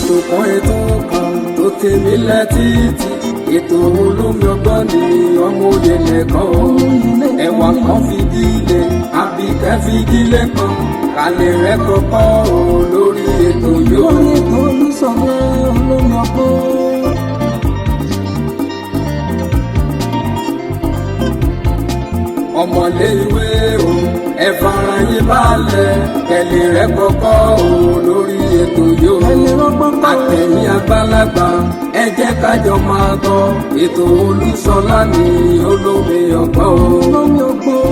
ètò kan tó tèmi létí ètò olómi ọgbọ́n ni ọmọ òye nìkan o ẹwà kan fìdílé àbíkẹ́ fìdílé kan kálẹ̀ rẹ̀ kọ́kọ́ o lórí ètò yóò. lórí ètò olùsọ̀rọ̀ olómi ọgbọ́n. ọmọlé ìwé o ẹ fara yín balẹ̀ kẹlẹ̀ rẹ̀ kọ́kọ́ o lórí ètò yóò. àtẹ̀yìn àgbàlagbà ẹ jẹ́ kájọ máa gbọ́ ètò Olúṣọlá ní olómi ọgbọ́n o. olómi ọgbọ́n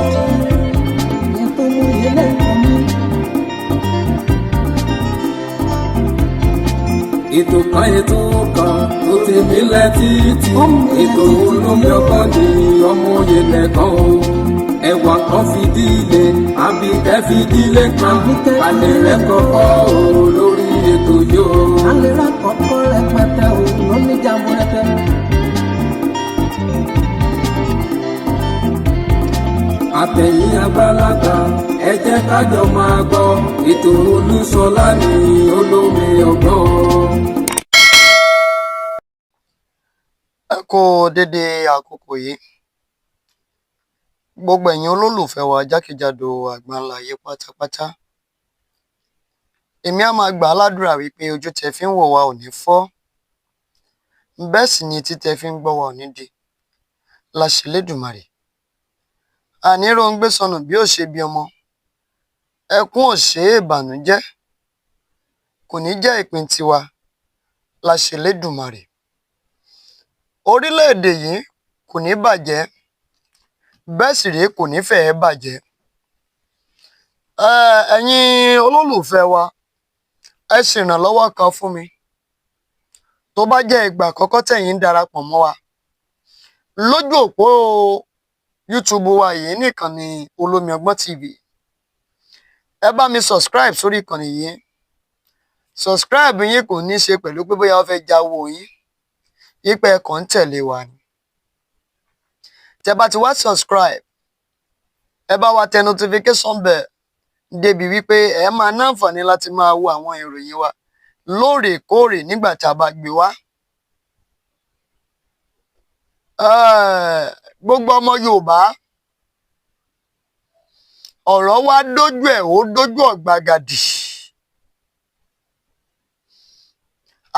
ètò ìyẹlẹ ìkànnì. ètò kan tó tèmi létí ètò olómi ọgbọ́n ní ọmọ òye nìkan o ẹwà kan fìdílé àbíkẹ́ fìdílé kan alẹ́ rẹ̀ kọ́kọ́ o lórí ètò yóò. alẹ́ rẹ̀ kọ́kọ́ rẹpẹtẹ o lóní jàmbó rẹpẹ. àtẹ̀yìn àgbàlagbà ẹ jẹ́ kájọ máa gbọ́ ètò Olúṣọlá ní olómi ọgbọ́n. ẹ kú dédé àkókò yìí gbogbo ẹ̀yin olólùfẹ́ wa jákèjádò àgbáńlá ayé pátápátá èmi á máa gbà á ládùúrà wípé ojú tẹ fi ń wò wá ò ní fọ́ bẹ́ẹ̀ sì ni etí tẹ fi ń gbọ́ wá ò ní di láṣẹ Elédùmarè àní róńgbé sọnù bí ó ṣe bí ọmọ ẹkún òṣè ìbànújẹ́ kò ní jẹ́ ìpín tiwa láṣẹ Elédùmarè orílẹ̀-èdè yìí kò ní bàjẹ́ bẹ́ẹ̀ sì rèé kò ní fẹ́ẹ́ bàjẹ́ ẹ̀yin olólùfẹ́ wa ẹ ṣèrànlọ́wọ́ kan fún mi tó bá jẹ́ ìgbà àkọ́kọ́ tẹ̀yin ń darapọ̀ mọ́ wa lójú òpó YouTube wa yìí nìkan ni Olómi Ọgbọ́n TV ẹ bá mi subscribe sórí ìkànnì yìí subscribe yín kò ní ṣe pẹ̀lú pé bóyá wọ́n fẹ́ jáwó yín yípa ẹ̀kọ́ ń tẹ̀lé wa ni tẹ́ bá ti wá subscribe ẹ bá wa tẹ notification bell débi wípé ẹ máa ní àǹfààní láti máa wo àwọn ìròyìn wa lóòrèkóòrè nígbà tí a bá gbé wá. Gbogbo ọmọ Yorùbá ọ̀rọ̀ wa dójú ẹ̀ ó dójú ọ̀gbagadì.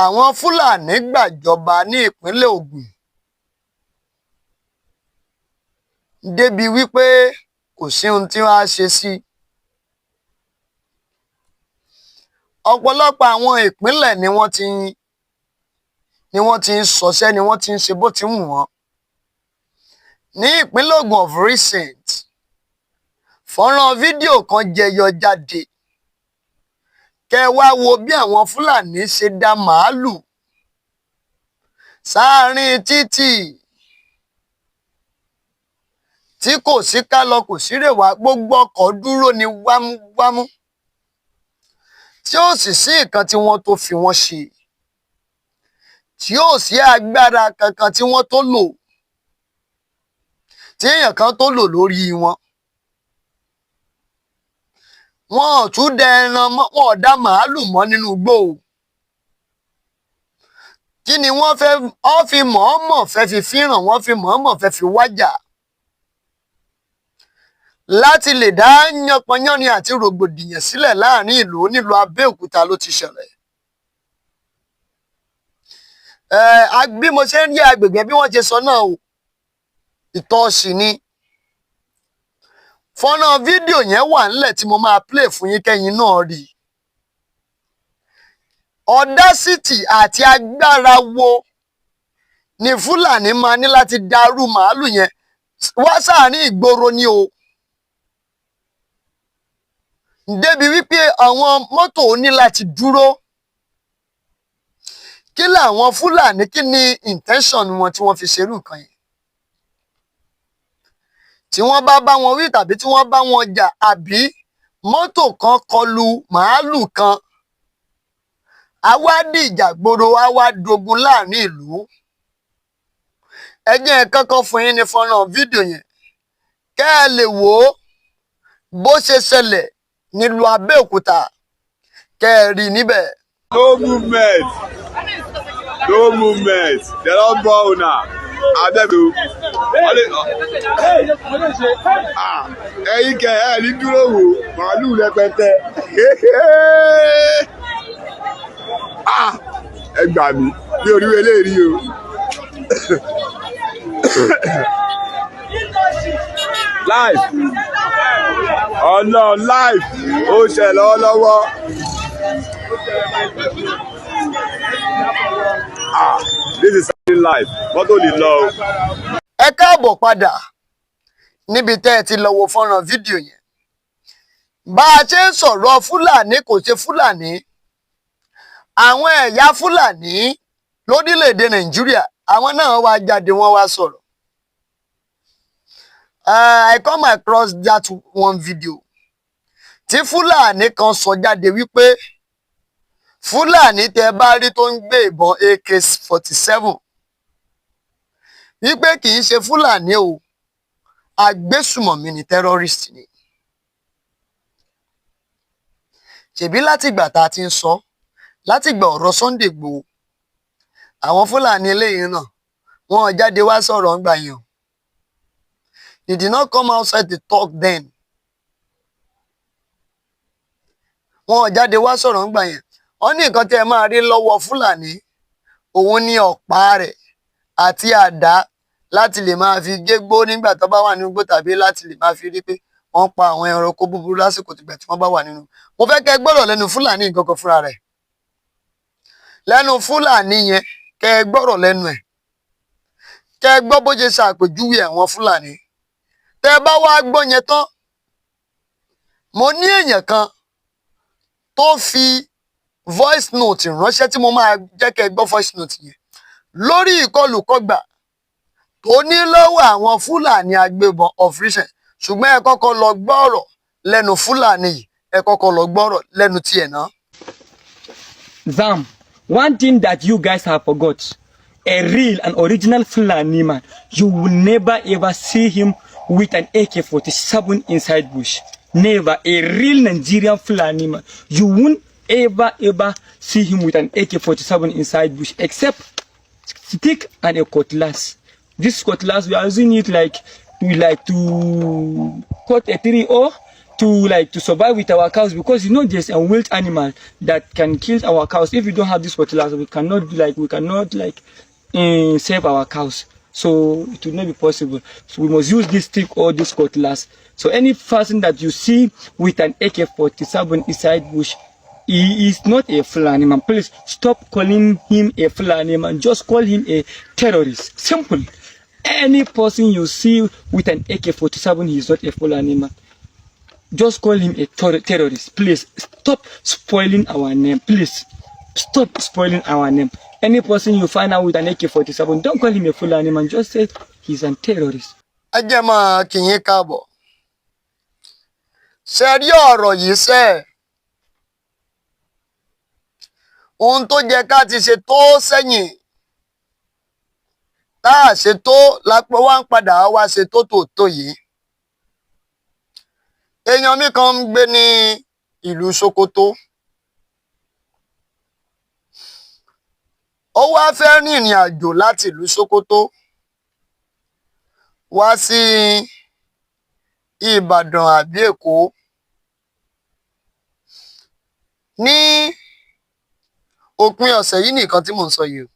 Àwọn Fúlàní gbàjọba ní ìpínlẹ̀ Ògùn débi wípé kò sí ohun tí wọ́n á ṣe sí. Ọ̀pọ̀lọpọ̀ àwọn ìpínlẹ̀ ni wọ́n ti ń ṣọṣẹ́ ni wọ́n ti ń ṣe bó ti wù wọ́n. Ní ìpínlẹ̀ Ògùn of recent fọ́nrán fídíò kan jẹyọ jáde kẹ́ wá wo bí àwọn Fúlàní ṣe dá màálù sáàárín títì tí kò sí ká lọ kò sí rè wá gbogbo ọkọ̀ dúró ní wámúwámú tí ó sì sí nǹkan tí wọ́n tó fi wọ́n ṣe tí ó sí agbára kankan tí wọ́n tó lò tí èèyàn kan tó lò lórí wọn. Wọn ò tún dẹ ẹran mọ́ wọn ò dá màálù mọ́ nínú igbó. Kí ni wọ́n fi mọ̀ọ́mọ̀ fẹ́ fi fíràn wọ́n fi mọ̀ọ́mọ̀ fẹ́ fi wájà láti lè dá yánpọnyánrin àti rògbòdìyàn sílẹ̀ láàrin ìlú nílùú Abẹ́òkúta ló ti ṣẹlẹ̀. Bí mo ṣe ń rí agbègbè bí wọ́n ṣe sọ náà o ìtọ́sí ni fọ́nrán fídíò yẹn wà nílẹ̀ tí mo máa play fún yín kẹ́yìn náà rí. Audacity àti agbára wo ni Fúlàní máa ní láti dàrú màálù yẹn wá sáàárín ìgboro ni o. Débi wípé àwọn mọ́tò ní láti dúró. Kí làwọn Fúlàní kí ni intention wọn tí wọ́n fi ṣerú nǹkan yẹn? Tí wọ́n bá wọn wí tàbí tí wọ́n bá wọn jà àbí mọ́tò kan kọlu màálù kan a wá di ìjà gbòòrò a wá dogun láàrin ìlú. Ẹ jẹ́ n kọ́kọ́ fún yín ní fọ́nrán fídíò yẹn kẹ́ ẹ lè wò ó bó ṣe ṣẹlẹ̀ nílùú Abẹ́òkúta kẹ́ ẹ rí níbẹ̀. No movement. No movement. They don't bow now. Ẹ̀yin kẹ ẹ ní dúró wò màálù rẹpẹtẹ. Ẹ gbà mí bí orí eléyìí o. Live ọ̀nà live ó ṣe lọ́wọ́lọ́wọ́. This is something live mọ́tò lè lọ. Ẹ káàbọ̀ padà níbi tẹ́ ẹ ti lọ wo fọ́nrán fídíò yẹn. Bá a ṣe ń sọ̀rọ̀ Fúlàní kò ṣe Fúlàní, àwọn ẹ̀yà Fúlàní lórílẹ̀‐èdè Nàìjíríà àwọn náà wá jáde wọ́n wá sọ̀rọ̀. I come across that one video tí Fúlàní kan sọ jáde wípé Fúlàní tẹ́ bá rí tó ń gbé ìbọn AK-47 wípé kì í ṣe Fúlàní o, agbésùmọ̀mí ni terrorist ni. Ṣèbí látìgbà tá a ti ń sọ látìgbà ọ̀rọ̀ Sunday Igboho àwọn Fúlàní eléyìí náà wọ́n jáde wá sọ̀rọ̀ ńgbà yẹn. They did not come outside to talk then. Wọ́n jáde wá sọ̀rọ̀ ńgbà yẹn. Wọ́n ní nǹkan tí ẹ máa rí lọ́wọ́ Fúlàní òun ní ọ̀pá rẹ̀ àti àdá láti lè máa fi gégbó nígbà tó bá wà nínú igbó tàbí láti lè máa fi rí pé wọ́n pa àwọn ẹranko búburú lásìkò tìgbà tí wọ́n bá wà nínú. Mo fẹ́ kẹ́ gbọ́rọ̀ lẹ́nu Fúlàní nǹkan kan fúnra rẹ̀. Lẹ́nu Fúlàní yẹn kẹ́ gbọ́rọ̀ lẹ́nu ẹ̀. Kẹ́ gbọ́ bó ṣe ṣàpèjúwe àwọn Fúlàní. Tẹ́ bá wá gbọ́ yẹn tán, mo ní èèyàn kan tó fi voice note ránṣẹ́ tí mo máa jẹ́ kẹ́ gbọ́ voice note yẹn lórí ìkọlùkọgbà tó ní lọ́wọ́ àwọn Fúlàní agbébọn of recent. Ṣùgbọ́n ẹ kọ́kọ́ lọ gbọ́rọ̀ lẹ́nu Fúlàní yìí, ẹ kọ́kọ́ lọ gbọ́rọ̀ lẹ́nu tiẹ̀ náà. Zam, one thing that you guys have forgot, a real and original Fulani man, you will never ever see him with an AK-47 inside bush. Never. A real Nigerian Fulani man, you won't ever see him with an AK-47 inside bush, except stick and a cutlass. This cutlass, we are using it to cut a tree or to survive with our cows, because you know there's a wild animal that can kill our cows. If we don't have this cutlass, we cannot save our cows. So it will not be possible. So we must use this stick or this cutlass. So any person that you see with an AK-47 inside bush, he is not a Fulani man. Please stop calling him a Fulani man. Just call him a terrorist. Simple. Any person you see with an AK-47, he is not a Fulani man. Just call him a terrorist. Please stop spoiling our name. Please stop spoiling our name. Any person you find out with an AK-47, don't call him a Fulani man. Just say he's a terrorist. Ajema kìí káàbọ̀. Ṣé rí ọ̀rọ̀ yìí ṣe? Ohun tó jẹ́ ká ti ṣe tó sẹ́yìn. Tá a ṣe tó lápò wá ń padà wá ṣe tó tòótọ́ yìí. Èèyàn mi kan ń gbé ní ìlú Sokoto. Ó wá fẹ́ rìnrìn àjò láti ìlú Sokoto wá sí Ìbàdàn àbí Èkó. Ní òpin ọ̀sẹ̀ yìí nìkan tí mò ń sọ yìí.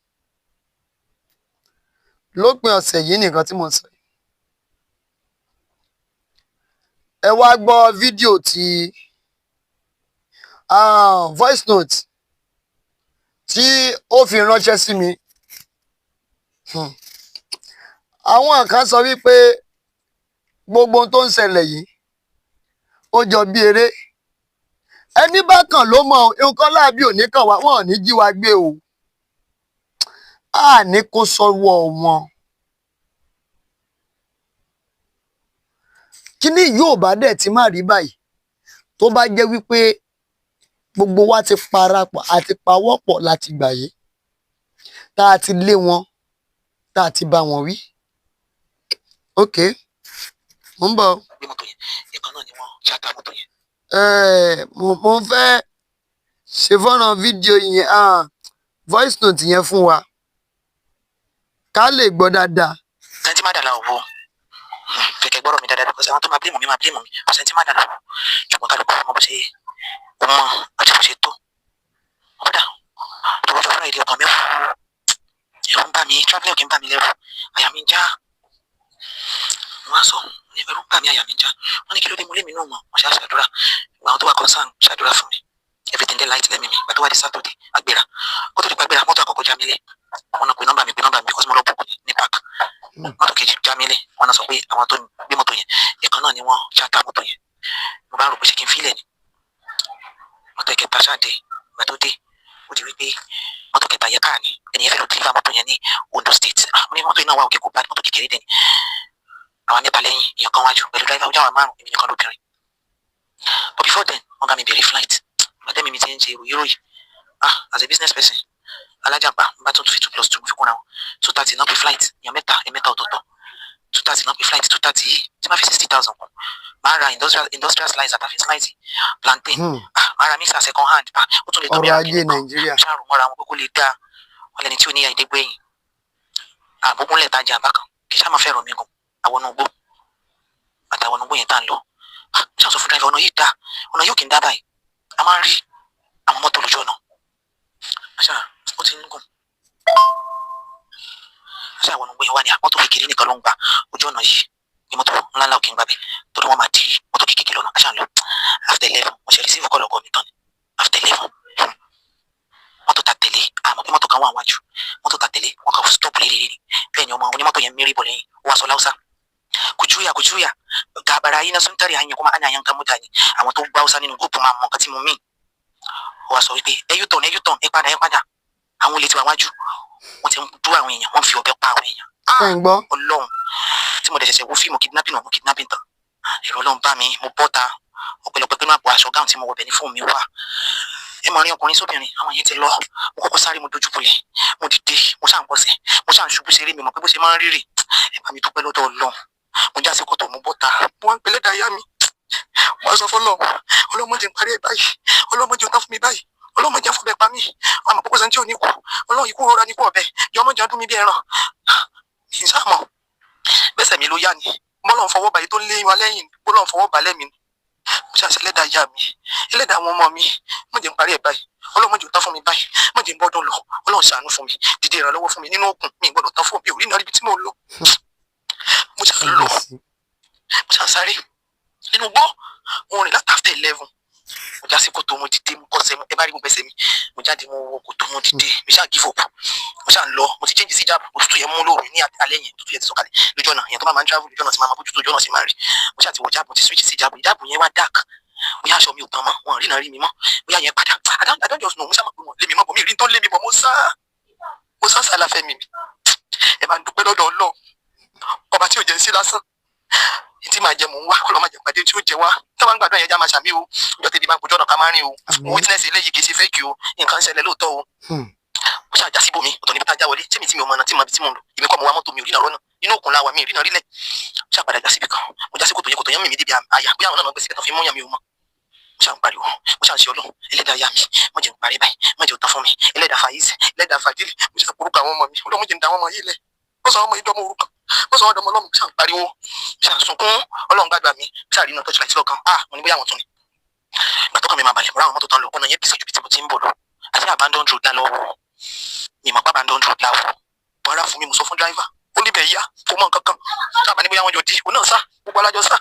Lópin ọ̀sẹ̀ yìí nìkan tí mò ń sọ yìí. Ẹ wá gbọ́ fídíò tí voice note tí ó fi ránṣẹ́ sí mi. Àwọn kan sọ wípé gbogbo ohun tó ń ṣẹlẹ̀ yìí ó jọ bí eré. Ẹni bá kàn ló mọ̀ nǹkan láàbí ò ní kàn wá, wọn ò ní jí wa gbé o. A ní kó sọ́wọ́ wọn. Kíní yóò bá dẹ̀ ti má rí báyìí tó bá jẹ́ wípé gbogbo wa ti parapọ̀ àti pawọ́pọ̀ láti gbà yìí tá a ti lé wọn tá a ti bá wọn wí. Ok, mo ń bọ̀. Mo fẹ́ ṣe fọ́nrán fídíò yẹn voice note yẹn fún wa ká lè gbọ́ dáadáa. sẹ́ńtì má dàlà òwò kẹ̀kẹ́ gbọ́dọ̀ mi dáadáa because àwọn tó máa blame mi sẹ́ńtì má dàlà ṣùgbọ́n kálukú ọmọ bó ṣe ọmọ àti bó ṣe tó kódà tó wọ́jọ́ fúnra ìdí ọkàn mi ẹ̀rù ń bà mí travelling kì í bà mí lẹ́rù àyà mi ń já wọ́n á sọ ẹ̀rù ń bà mí àyà mi ń já wọ́n ní kí ló dé mo lé mi náà mọ̀ wọ́n ṣe àṣàdúrà àwọn tó wà concern ṣàdúrà fún mi everything dey light lẹ́mìí mi gbàtọ́ wá di Saturday agbèrà kó tó di pàgbèrà mọ́tò àkọ́kọ́ já mi lẹ̀ wọ́n náà pe nọ́mbà mi because mo lọ bùkún ní park mọ́tò kejì já mi lẹ̀ wọ́n náà sọ pé àwọn tó gbé mọ́tò yẹn ìkan náà ni wọ́n ṣáta mọ́tò yẹn mo bá rò pé ṣé kí n fílẹ̀ ni mọ́tò ìkẹta ṣáàdé ìgbà tó dé ó di wípé mọ́tò kẹta yẹ káà ni ẹnìyẹn fẹ́ lọ deliver mọ́tò yẹn ní Ondo State ní mọ́tò iná wa òkè kò bá mọ́tò kékeré dẹ̀ ni àwọn mẹ́ta lẹ́yìn èèyàn kan wájú pẹ̀lú driver ojú àwọn márùn èmi nìkan lóbìnrin but before then wọ́n bá mi bèrè flight àtẹ́mi mi ti ń ṣe ìròyìn as a business person alájàgbá bá tún fi 2 + 2 fi kúnra wọn 230 náà pé flight èèyàn mẹ́ta ọ̀tọ̀ọ̀tọ̀ 230 náà pé flight 230 yìí tí máa fi 60,000 kù máa ra industrial slice àtàfin slice plantain máa ra mixer second hand ó tún lè tọ́ bí ara kìíní kan ṣáàrù mọ́ra wọn pé kó lè dá wọn lẹ́ni tí ó ní ìyá ìdẹ́gbẹ̀yìn àbókúnlẹ̀ tajà àbákan kì í ṣáà máa fẹ́ rọ̀ mí gan àwọn ọ̀nà ògbó yẹn tá à ń lọ ṣáà sọ fún driver ọ̀nà yóò kì í dá báyìí a máa ń rí àwọn mọ́tò lójú ọ̀nà àṣà ó ti ń gùn àṣà àwọn ọ̀nà wa ni mọ́tò kékeré nìkan ló ń gba ojú ọ̀nà yìí ní mọ́tò ńláńlá òkè ń gbàbẹ̀ torí wọ́n máa di mọ́tò kékeré lọ́nà àṣà ń lọ after 11 mo ṣe receive call ọkọ mi tán ni after 11 mọ́tò ta tẹ̀lé àmọ́ pé mọ́tò kan wà wájú mọ́tò ta tẹ̀lé wọ́n kàn stop lérí bẹ́ẹ̀ ni ọmọ onímọ́tò yẹn mérí bọ̀ lẹ́yìn ó wá sọ láwùsá kujuya ga barayi na sun tare hanya kuma ana yanka mutane àwọn tó gbá Hausa nínú group máa mọ nǹkan tí mo mean ó wá sọ wípé ẹyútọ̀n ẹ padà àwọn olè tí wà wájú wọ́n ti ń dú àwọn èèyàn wọ́n fi ọ̀bẹ pa àwọn èèyàn Ọlọ́run tí mo dẹ̀ ṣẹ̀ṣẹ̀ wo fíìmù kidnapping tán èrò Ọlọ́run bá mi mo bọ́ta ọ̀pẹ̀lọpẹ̀ pé máa bọ̀ aṣọ gáùn tí mo wọ̀bẹ̀ ní fóònù mi wà ẹ mọ̀ rí ọkùnrin sóbìnrin àwọn yẹn ti lọ mo kọ́kọ́ sáré mo dojú bolẹ̀ mo dìde mo ṣàn pọ̀sẹ̀ mo ṣàn ṣubú ṣeré mi mọ̀ pé bó ṣe máa ń rírì ẹ bá mi dúpẹ́ lọ́dọ̀ Ọlọ́run mo já sí kòtò mo bọ́ta mo wá ń pẹ̀lẹ́ dayá mi wọ́n sọ fọ́lọ́ ọlọ́mọdé ń parí ẹ̀ báyìí ọlọ́mọdé ń tán fún mi báyìí ọlọ́mọdé ń fún bẹ́ẹ̀ pa mí àmọ́ púpọ̀ sẹ́ńtì ò ní kú ọlọ́run ikú rọra ní kú ọ̀bẹ yọmọdé ọdún mi bí ẹran kì í sáàmọ̀ bẹ́sẹ̀ mi ló yá ni bọ́lọ́run fọwọ́ báyìí tó ń lé wa lẹ́yìn bọ́lọ́run fọwọ́ bá lẹ́mi mo ṣàṣẹ ẹlẹ́dàá ìyá mi ẹlẹ́dàá àwọn ọmọ mi mọ̀jẹ̀ ń parí ẹ̀ báyìí ọlọ́mọdé ò tán fún mi báyìí mọ̀jẹ̀ ń bọ́dún lọ ọlọ́run ṣàánú fún mi dìde ìrànlọ́wọ́ fún mi nínú òkun mi gbọ́dọ̀ tán fún mi orí náà ríbi tí mo lọ mo ṣàṣàrè nínú gbọ́ wọn rìn láti after 11 mo já sí kòtò mo dìde mo kọsẹ̀ ẹ bá rí mo bẹsẹ̀ mi mo jáde mo wọ kòtò mo dìde mo ṣáà give up mo ṣáà ń lọ mo ti change sí jáàbù òtútù yẹn mú lóru ní alẹ́ yẹn òtútù yẹn ti sọ̀kalẹ̀ lójú ọ̀nà yẹn tó máa ń travel lójú ọ̀nà sí máa bójú tó lójú ọ̀nà sí máa rí mo ṣáà ti wọ jáàbù ti switch sí jáàbù yẹn wá dark bóyá aṣọ mi ò tán mọ́ wọn rí náà rí mi mọ́ bóyá yẹn padà I don't just know mo ṣáà mọ̀ pé wọn lé mi mọ́ bọ̀ mi rí tán lé mi bọ̀ mo sá sálàfẹ́ mi ẹ máa ń dúpẹ́ lọ́dọ̀ Ọlọ́run ọba tí ò jẹ́ sí lásán tí máa jẹ mò ń wá kó lọ máa jẹ pàdé tí ó jẹ wá tí wọn gbàdúrà yẹn já máa ṣàmì o ìjọ tẹbi máa gbójú ọ̀nà ká máa rìn o witness eléyìí kì í ṣe fake o nǹkan ṣẹlẹ̀ lóòótọ́ o mo ṣáà já síbòmí ọ̀tọ̀ níbi tá a já wọlé tí mi ò mọ ọ̀nà tí mo lò èmi kọ́ mo wá mọ́tò mi ò rí náà rọ́nà inú òkun láwa mi ò rí náà rílẹ̀ mo ṣáà padà já síbi kan mo já sí kòtò yẹn mímí débi àyà bí àwọn náà gbèsè kẹtàn fi mú yàn mi ò mọ mo ṣáà ń pariwo mo ṣáà ń ṣe Ọlọ́run ẹlẹ́dàá ya mi mo jẹ́ ń parí báyìí mo jẹ́ òtán fún mi ẹlẹ́dàá fàyíṣẹ́ ẹlẹ́dàá fàdílì mo ṣáà porúkọ àwọn ọmọ mi Ọlọ́run jẹ́ ń da àwọn ọmọ yìí lẹ̀ ó sọ ọmọ yìí dọ́mọ orúkọ ó sọ ọdọmọ Ọlọ́run ṣáà ń pariwo ṣáà sunkún Ọlọ́run gbàgbà mi ṣáà rí iná tọ́jú láti lọ́kàn mo ní bóyá àwọn tún ni ìgbà tó kàn mi máa balẹ̀ mo ráwọn mọ́tò tán lọ ọ̀nà yẹn bísí ju bí tí mo ti ń bọ̀ lọ àti abandon road lálọ́wọ́ mi mọ̀ pé abandon road láwọ̀ bọ́ra fún mi mo sọ fún driver ó níbẹ̀ yá kó mọ nǹkan kan sábà ní bóyá wọn jọ di òun náà sá gbogbo alájọ sá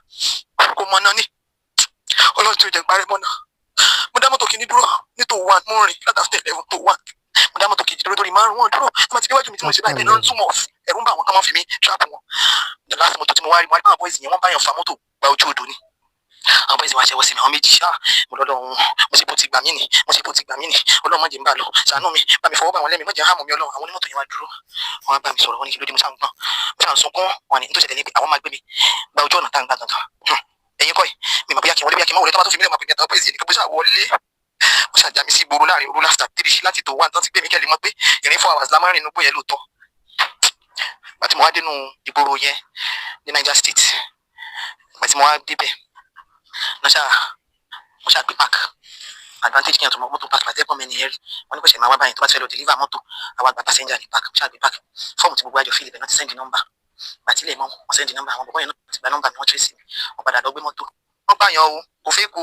kó mọ náà ní Ọlọ́run tí ó jẹ́ parẹ́ mọ́ náà mo dá mọ́tò kìíní dúró ní tó wà mo rìn látàfẹ́ 11 tó wà mo dá mọ́tò kejì dúró torí márùn wọn dúró tí wọ́n ti déwájú mi tí mo ṣe báyìí náà ń túmọ̀ ẹ̀rù ń bá àwọn kan máa fi mi trap wọn the last mọ́tò tí mo wá rí wọn àwọn boys yẹn wọ́n bá yàn fa mọ́tò gba ojú odò ni àwọn boys wọn aṣẹ́wọ́ sí mi àwọn méjì mo lọ́dọ̀ wọn mo ṣe bó ti gbà mí ni Ọlọ́run má jẹ́ ń bá lọ ṣàánú mi bá mi fọwọ́ bá wọn lẹ́mìí má jẹ́ hàmù mi Ọlọ́run àwọn onímọ́tò yẹn wá dúró wọn wá bá mi sọ̀rọ̀ wọn ní kí ló dé mo ṣàn gbọ́n mo ṣàn sunkún wọn ni tó ṣẹlẹ̀ ní pé àwọn máa gbé mi gba ojú ọ̀nà tá à ń gbà gangan ẹ̀yin kọ́ ẹ̀ mi mọ̀ bóyá kí n wọlé bóyá kí n má wọlé tó bá tó fi mílíọ̀nù máa pè mí àtàwọn boys yẹn ní kí n bó ṣà wọlé mo ṣàjà mi sí ìgboro láàrin òru láfta 3 láti tó 1 tán ti gbé mi kẹ́lẹ́ mọ́ pé ìrìn 4 hours la máa ń rìn inú gbóyè lóòótọ́ àti mo wá dénú ìgboro yẹn ní Niger State àti mo wá débẹ̀ mo ṣàgbé park advantage kíyàn tó mọ mọ́tò park látẹ́kọ̀ọ́ mẹ́ni ẹ̀rí wọ́n ní kò ṣe máa wá báyìí tó bá ti fẹ́ lọ deliver mọ́tò àwa gba passenger ní park ṣáàgbé park fọ́ọ̀mù tí gbogbo àjọ fílẹ̀ bẹ̀ náà ti send number gbàtílẹ̀ mọ́ wọ́n send number àwọn bọ̀bọ́ yẹn náà ti gba number mi wọ́n trace mi wọ́n padà lọ gbé mọ́tò wọ́n pààyàn o kò fẹ́ kó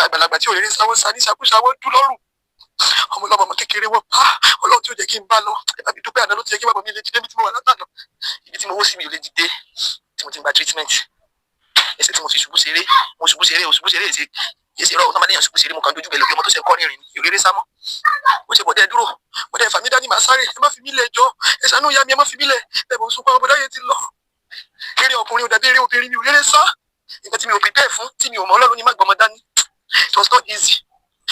àgbàlagbà tí ò lè rí sáwọ́ sa ní ṣàkóṣàwọ́ dú lọ́rùn ọmọ ọlọ́mọ ọmọ kékeré wọ́n pa ọlọ́run tí ò jẹ́ kí n bá lọ ẹ̀bá mi dúpẹ́ àná ló ti yẹ kí bàbá mi lè dìde bí tí mo wà látàná ibi tí mo wó sí mi ò lè dìde tí mo ti gba treatment ẹsẹ̀ tí mo fi ṣubú ṣeré èsì èsì rọ ọtọmọdé yẹn ṣubú ṣeré mo kàn dojú bẹ lókè ọmọ tó ṣe kọ́ ní rìn ní ìrere sámọ́ ó ṣe bọ̀dẹ́ dúró bọ̀dẹ́ fàmí dání màá sáré ẹ má fi mí lẹ̀ jọ ẹ ṣàánú ìyá mi ẹ má fi mí lẹ̀ ẹ bọ̀ sunkún ọmọdé yẹn ti lọ eré ọkùnrin ò dàbí eré obìnrin mi ò rere sá nǹkan tí mi ò prepare fún tí mi ò mọ ọlọ́run ní má gbọmọ dání it was not easy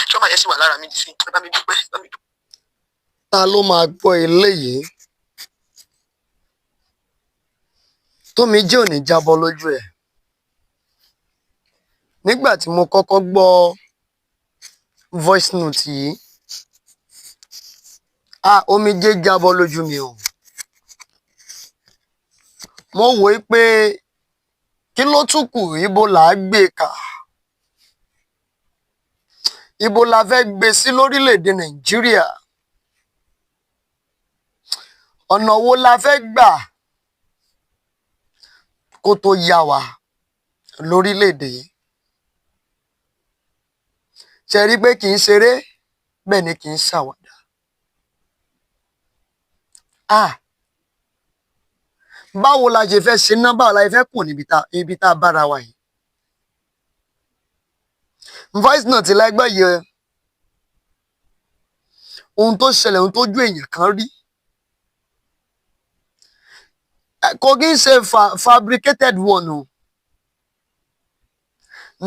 trauma yẹn sì wà lára mi sí ẹ bá mi dúpẹ́ ẹ bá mi dúpẹ́. Ta ló máa gbọ́ eléyìí tómi jẹ́ òní jábọ́ lójú ẹ̀ nígbà tí mo kọ́kọ́ gbọ́ voice note yìí omijé jábọ́ lójú mi o mo wò ó pé kí ló tún kù ibo là á gbé kà ibo la fẹ́ gbé sí lórílẹ̀‐èdè Nàìjíríà ọ̀nà wo la fẹ́ gbà kó tó yá wa lórílẹ̀‐èdè yìí ṣe rí pé kì í ṣeré bẹ́ẹ̀ ni kì í ṣàwàdà báwo la ṣe fẹ́ ṣe náà báwo la fẹ́ kù níbi tá a bára wa yìí voice note lẹ́gbẹ́ yìí ohun tó ṣẹlẹ̀ ohun tó ju èèyàn kan rí kò kí n ṣe fabricated one o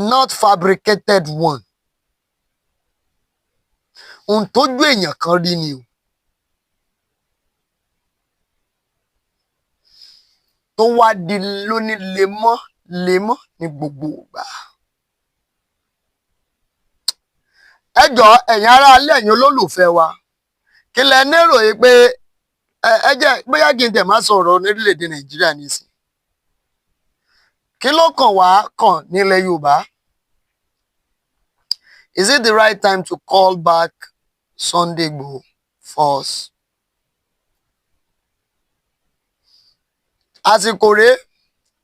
not fabricated one ohun tó ju èèyàn kan rí ni o tó wá di lóní lemọ́ ní gbogbo ìgbà ẹ jọ̀ọ́ ẹ̀yin ará alẹ́ ẹ̀yin olólùfẹ́ wa kí lẹ nérò yìí pé ẹ jẹ́ bóyá kí n tẹ̀ má sọ̀rọ̀ orílẹ̀-èdè Nàìjíríà nísìn kí ló kàn wá kàn nílẹ̀ Yorùbá is it the right time to call back Sunday Igboho force àsìkò rèé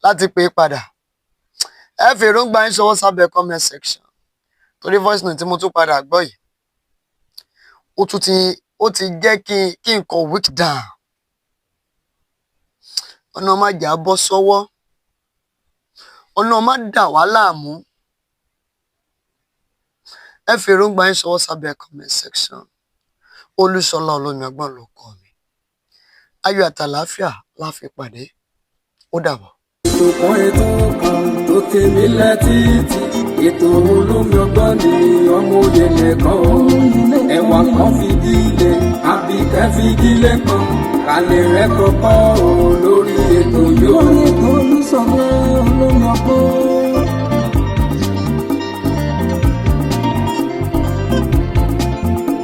láti pè é padà ẹ fi èròǹgbà yín ṣọwọ́ sábẹ́ comment section torí voice note tí mo tún padà gbọ́ yìí ó ti jẹ́ kí n kọ weak down ọ̀nà má jà bọ́ sọ́wọ́ ọ̀nà má dà wá láàmú ẹ fi èròǹgbà yín ṣọwọ́ sábẹ́ comment section Olúṣọlá Olómi Ọgbọ́n ló kọ mi ayọ̀ àtàlàáfíà la fi pàdé ó dàbọ̀. ètò kan tó tèmi létí ètò Olómi Ọgbọ́n ni ọmọ òye nìkan o ẹwà kan fìdílé àbíkẹ́ fìdílé kan kálẹ̀ rẹ̀ kọ́kọ́ o lórí ètò yóò. Olùsọ̀gbẹ́ Olómi Ọgbọ́n.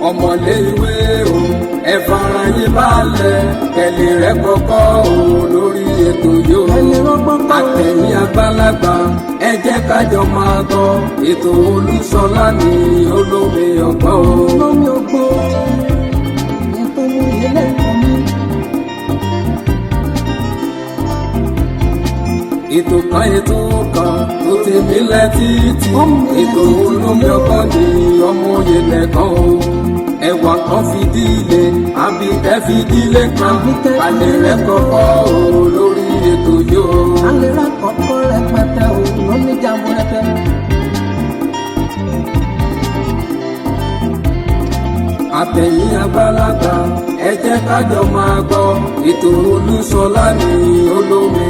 ọmọlé ìwé o ẹ fara yín balẹ̀ kẹlẹ̀ rẹ̀ kọ́kọ́ o lórí ètò yóò. àtẹ̀yìn àgbàlagbà ẹ jẹ́ kájọ máa gbọ́ ètò Olúṣọlá ní Olómi Ọgbọ́n o. Olómi Ọgbọ́n ètò ìyẹlẹ ìkànnì. ètò kan tó tèmi létí ètò Olómi Ọgbọ́n ní ọmọ òye nìkan o ẹwà kan fìdílé àbíkẹ́ fìdílé kan alẹ́ rẹ̀ kọ́kọ́ o lórí ètò yóò. alẹ́ rẹ̀ kọ́kọ́ rẹpẹtẹ o lómi jàmbó rẹpẹ. àtẹ̀yìn àgbàlagbà ẹ jẹ́ kájọ máa gbọ́ ètò Olúṣọlá ní Olómi